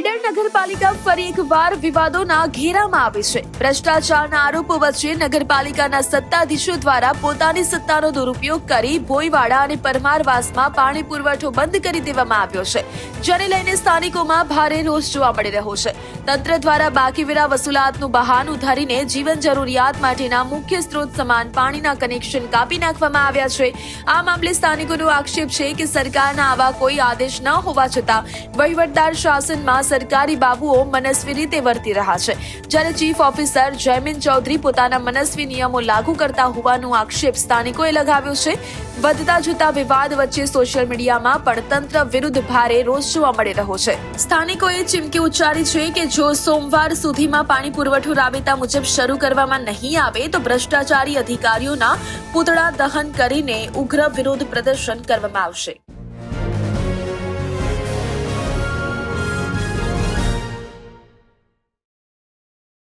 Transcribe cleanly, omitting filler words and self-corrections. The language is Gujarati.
ઈડર નગરપાલિકા ફરી એકવાર વિવાદોના ઘેરામાં આવી છે. ભ્રષ્ટાચારના આરોપો વચ્ચે નગરપાલિકાના સત્તાધીશો દ્વારા પોતાની સત્તાનો દુરુપયોગ કરી ભોયવાડા અને પરમારવાસમાં પાણી પુરવઠો બંધ કરી દેવામાં આવ્યો છે, જેને લઈને સ્થાનિકોમાં ભારે રોષ જોવા મળી રહ્યો છે. તંત્ર દ્વારા બાકીવેરા વસૂલાતનું બહાનું ધરીને જીવન જરૂરિયાત માટેના મુખ્ય સ્ત્રોત સમાન પાણીના કનેક્શન કાપી નાખવામાં આવ્યા છે. આ મામલે સ્થાનિકોનો આક્ષેપ છે કે સરકારના આવા કોઈ આદેશ ન હોવા છતાં વહીવટદાર શાસનમાં સરકારી બાબુઓ મનસ્વી રીતે વર્તી રહ્યા છે, જ્યારે ચીફ ઓફિસર જયમીન ચૌધરી પોતાના મનસ્વી નિયમો લાગુ કરતા હોવાનો આક્ષેપ સ્થાનિકોએ લગાવ્યો છે. વધતા જતા વિવાદ વચ્ચે સોશિયલ મીડિયામાં પણ તંત્ર વિરુદ્ધ ભારે રોષ જોવા મળી રહ્યો છે. સ્થાનિકોએ ચીમકી ઉચ્ચારી છે કે જો સોમવાર સુધીમાં પાણી પુરવઠો રાબેતા મુજબ શરૂ કરવામાં નહીં આવે તો ભ્રષ્ટાચારી અધિકારીઓના પૂતળા દહન કરીને ઉગ્ર વિરોધ પ્રદર્શન કરવામાં આવશે.